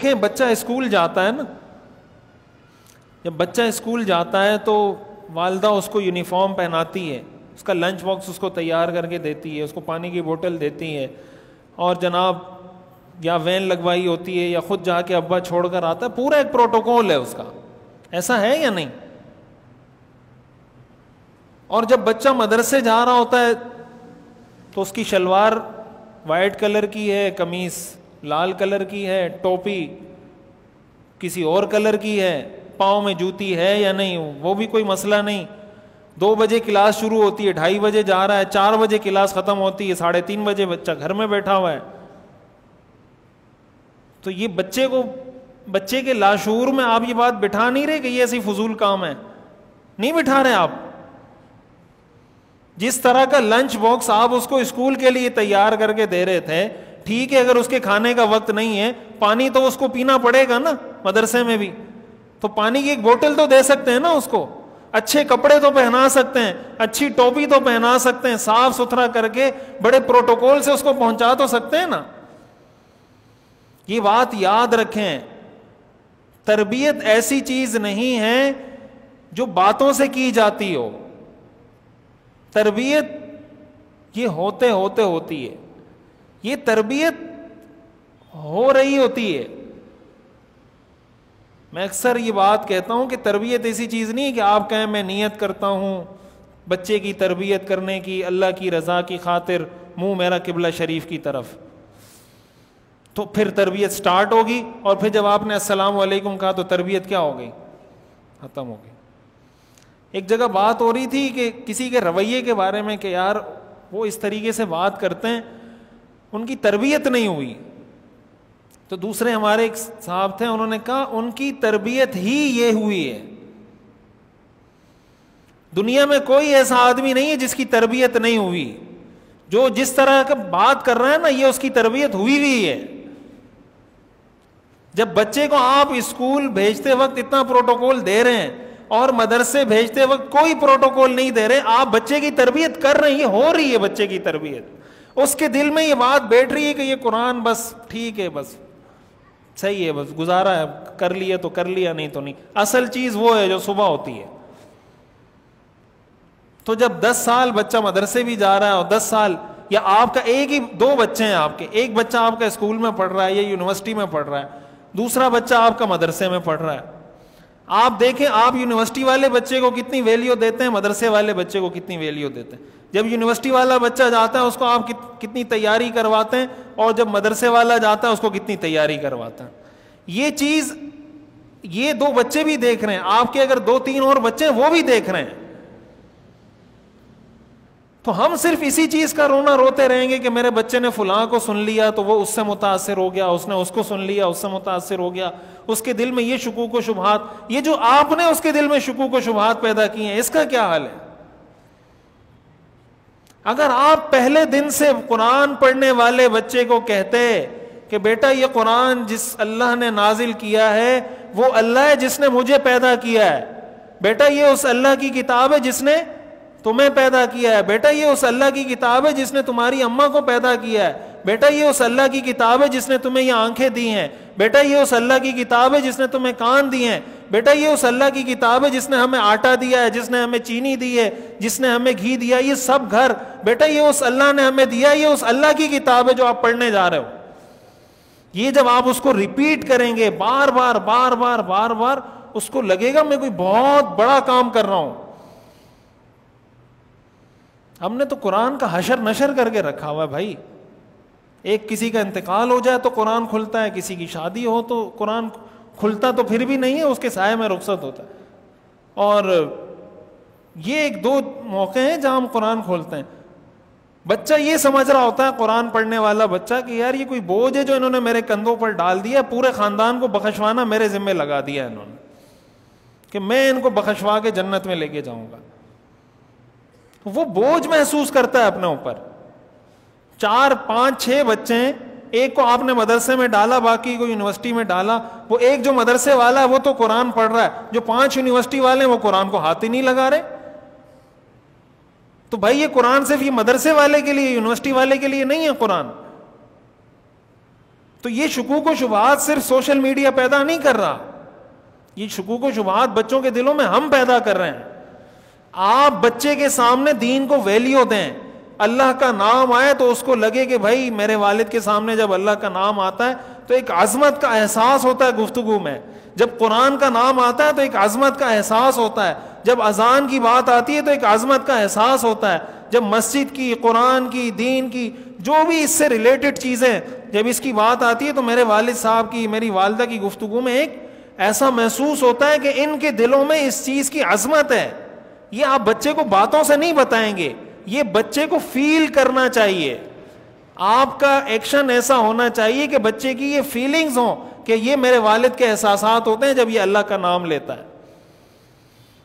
دیکھیں بچہ اسکول جاتا ہے نا، جب بچہ اسکول جاتا ہے تو والدہ اس کو یونیفارم پہناتی ہے، اس کا لنچ باکس اس کو تیار کر کے دیتی ہے، اس کو پانی کی بوتل دیتی ہے، اور جناب یا وین لگوائی ہوتی ہے یا خود جا کے ابا چھوڑ کر آتا ہے، پورا ایک پروٹوکول ہے اس کا، ایسا ہے یا نہیں؟ اور جب بچہ مدرسے جا رہا ہوتا ہے تو اس کی شلوار وائٹ کلر کی ہے، قمیص لال کلر کی ہے، ٹوپی کسی اور کلر کی ہے، پاؤں میں جوتی ہے یا نہیں وہ بھی کوئی مسئلہ نہیں. 2 بجے کلاس شروع ہوتی ہے، 2:30 بجے جا رہا ہے، 4 بجے کلاس ختم ہوتی ہے، 3:30 بجے بچہ گھر میں بیٹھا ہوا ہے. تو یہ بچے کے لاشعور میں آپ یہ بات بٹھا نہیں رہے کہ یہ ایسی فضول کام ہے، نہیں بٹھا رہے آپ. جس طرح کا لنچ باکس آپ اس کو اسکول کے لیے تیار کر کے دے رہے تھے، ٹھیک ہے اگر اس کے کھانے کا وقت نہیں ہے، پانی تو اس کو پینا پڑے گا نا مدرسے میں بھی، تو پانی کی ایک بوتل تو دے سکتے ہیں نا اس کو، اچھے کپڑے تو پہنا سکتے ہیں، اچھی ٹوپی تو پہنا سکتے ہیں، صاف ستھرا کر کے بڑے پروٹوکول سے اس کو پہنچا تو سکتے ہیں نا. یہ بات یاد رکھیں، تربیت ایسی چیز نہیں ہے جو باتوں سے کی جاتی ہو، تربیت یہ ہوتے ہوتی ہے، یہ تربیت ہو رہی ہوتی ہے. میں اکثر یہ بات کہتا ہوں کہ تربیت ایسی چیز نہیں ہے کہ آپ کہیں میں نیت کرتا ہوں بچے کی تربیت کرنے کی اللہ کی رضا کی خاطر، منہ میرا قبلہ شریف کی طرف، تو پھر تربیت سٹارٹ ہوگی، اور پھر جب آپ نے السلام علیکم کہا تو تربیت کیا ہو گئی؟ ختم ہو گئی. ایک جگہ بات ہو رہی تھی کہ کسی کے رویے کے بارے میں کہ یار وہ اس طریقے سے بات کرتے ہیں، ان کی تربیت نہیں ہوئی. تو دوسرے ہمارے ایک صاحب تھے، انہوں نے کہا ان کی تربیت ہی یہ ہوئی ہے. دنیا میں کوئی ایسا آدمی نہیں ہے جس کی تربیت نہیں ہوئی. جو جس طرح کا بات کر رہا ہے نا، یہ اس کی تربیت ہوئی بھی ہے. جب بچے کو آپ اسکول بھیجتے وقت اتنا پروٹوکول دے رہے ہیں اور مدرسے بھیجتے وقت کوئی پروٹوکول نہیں دے رہے، آپ بچے کی تربیت کر رہے ہیں، یہ ہو رہی ہے بچے کی تربیت. اس کے دل میں یہ بات بیٹھ رہی ہے کہ یہ قرآن بس ٹھیک ہے، بس صحیح ہے، بس گزارا ہے، کر لیا تو کر لیا، نہیں تو نہیں. اصل چیز وہ ہے جو صبح ہوتی ہے. تو جب 10 سال بچہ مدرسے بھی جا رہا ہے، اور 10 سال یا آپ کا ایک ہی 2 بچے ہیں آپ کے، ایک بچہ آپ کا اسکول میں پڑھ رہا ہے یا یونیورسٹی میں پڑھ رہا ہے، دوسرا بچہ آپ کا مدرسے میں پڑھ رہا ہے. آپ دیکھیں آپ یونیورسٹی والے بچے کو کتنی ویلیو دیتے ہیں، مدرسے والے بچے کو کتنی ویلیو دیتے ہیں. جب یونیورسٹی والا بچہ جاتا ہے اس کو آپ کتنی تیاری کرواتے ہیں، اور جب مدرسے والا جاتا ہے اس کو کتنی تیاری کرواتے ہیں. یہ چیز یہ 2 بچے بھی دیکھ رہے ہیں، آپ کے اگر 2-3 اور بچے ہیں وہ بھی دیکھ رہے ہیں. تو ہم صرف اسی چیز کا رونا روتے رہیں گے کہ میرے بچے نے فلاں کو سن لیا تو وہ اس سے متاثر ہو گیا، اس نے اس کو سن لیا اس سے متاثر ہو گیا، اس کے دل میں یہ شکوک و شبہات، یہ جو آپ نے اس کے دل میں شکوک و شبہات پیدا کیے ہیں، اس کا کیا حال ہے؟ اگر آپ پہلے دن سے قرآن پڑھنے والے بچے کو کہتے کہ بیٹا یہ قرآن جس اللہ نے نازل کیا ہے وہ اللہ ہے جس نے مجھے پیدا کیا ہے، بیٹا یہ اس اللہ کی کتاب ہے جس نے تمہیں پیدا کیا ہے، بیٹا یہ اس اللہ کی کتاب ہے جس نے تمہاری اماں کو پیدا کیا ہے، بیٹا یہ اس اللہ کی کتاب ہے جس نے تمہیں یہ آنکھیں دی ہیں، بیٹا یہ اس اللہ کی کتاب ہے جس نے تمہیں کان دی ہیں، بیٹا یہ اس اللہ کی کتاب ہے جس نے ہمیں آٹا دیا ہے، جس نے ہمیں چینی دی ہے، جس نے ہمیں گھی دیا، یہ سب گھر بیٹا یہ اس اللہ نے ہمیں دیا، یہ اس اللہ کی کتاب ہے جو آپ پڑھنے جا رہے ہو. یہ جب آپ اس کو ریپیٹ کریں گے بار بار بار بار بار بار، اس کو لگے گا میں کوئی بہت بڑا کام کر رہا ہوں. ہم نے تو قرآن کا حشر نشر کر کے رکھا ہوا ہے بھائی. ایک کسی کا انتقال ہو جائے تو قرآن کھلتا ہے، کسی کی شادی ہو تو قرآن کھلتا تو پھر بھی نہیں ہے، اس کے سائے میں رخصت ہوتا ہے. اور یہ 1-2 موقع ہیں جہاں ہم قرآن کھولتے ہیں. بچہ یہ سمجھ رہا ہوتا ہے قرآن پڑھنے والا بچہ کہ یار یہ کوئی بوجھ ہے جو انہوں نے میرے کندھوں پر ڈال دیا، پورے خاندان کو بخشوانا میرے ذمہ لگا دیا انہوں نے کہ میں ان کو بخشوا کے جنت میں لے کے جاؤں گا. وہ بوجھ محسوس کرتا ہے اپنے اوپر. 4 5 6 بچے ہیں، ایک کو آپ نے مدرسے میں ڈالا، باقی کو یونیورسٹی میں ڈالا. وہ ایک جو مدرسے والا ہے وہ تو قرآن پڑھ رہا ہے، جو 5 یونیورسٹی والے ہیں وہ قرآن کو ہاتھ ہی نہیں لگا رہے. تو بھائی یہ قرآن صرف یہ مدرسے والے کے لیے، یونیورسٹی والے کے لیے نہیں ہے قرآن. تو یہ شکوک و شبہات صرف سوشل میڈیا پیدا نہیں کر رہا, یہ شکوک و شبہات بچوں کے دلوں میں ہم پیدا کر رہے ہیں. آپ بچے کے سامنے دین کو ویلیو دیں, اللہ کا نام آئے تو اس کو لگے کہ بھائی میرے والد کے سامنے جب اللہ کا نام آتا ہے تو ایک عظمت کا احساس ہوتا ہے گفتگو میں, جب قرآن کا نام آتا ہے تو ایک عظمت کا احساس ہوتا ہے, جب اذان کی بات آتی ہے تو ایک عظمت کا احساس ہوتا ہے, جب مسجد کی, قرآن کی, دین کی, جو بھی اس سے ریلیٹڈ چیزیں جب اس کی بات آتی ہے تو میرے والد صاحب کی, میری والدہ کی گفتگو میں ایک ایسا محسوس ہوتا ہے کہ ان کے دلوں میں اس چیز کی عظمت ہے. یہ آپ بچے کو باتوں سے نہیں بتائیں گے, یہ بچے کو فیل کرنا چاہیے. آپ کا ایکشن ایسا ہونا چاہیے کہ بچے کی یہ فیلنگز ہوں کہ یہ میرے والد کے احساسات ہوتے ہیں جب یہ اللہ کا نام لیتا ہے.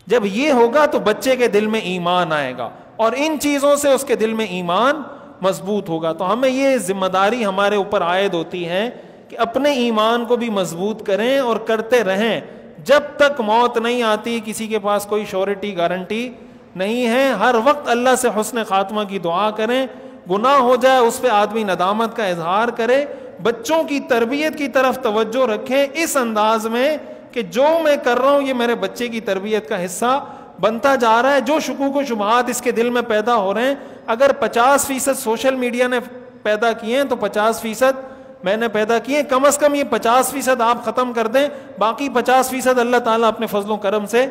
جب یہ ہوگا تو بچے کے دل میں ایمان آئے گا اور ان چیزوں سے اس کے دل میں ایمان مضبوط ہوگا. تو ہمیں یہ ذمہ داری ہمارے اوپر عائد ہوتی ہے کہ اپنے ایمان کو بھی مضبوط کریں اور کرتے رہیں جب تک موت نہیں آتی. کسی کے پاس کوئی شورٹی گارنٹی نہیں ہے. ہر وقت اللہ سے حسن خاتمہ کی دعا کریں. گناہ ہو جائے اس پہ آدمی ندامت کا اظہار کرے. بچوں کی تربیت کی طرف توجہ رکھیں اس انداز میں کہ جو میں کر رہا ہوں یہ میرے بچے کی تربیت کا حصہ بنتا جا رہا ہے. جو شکوک و شبہات اس کے دل میں پیدا ہو رہے ہیں, اگر 50% سوشل میڈیا نے پیدا کیے ہیں تو 50% میں نے پیدا کیے, کم از کم یہ 50% آپ ختم کر دیں, باقی 50% اللہ تعالیٰ اپنے فضل و کرم سے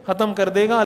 ختم کر دے گا.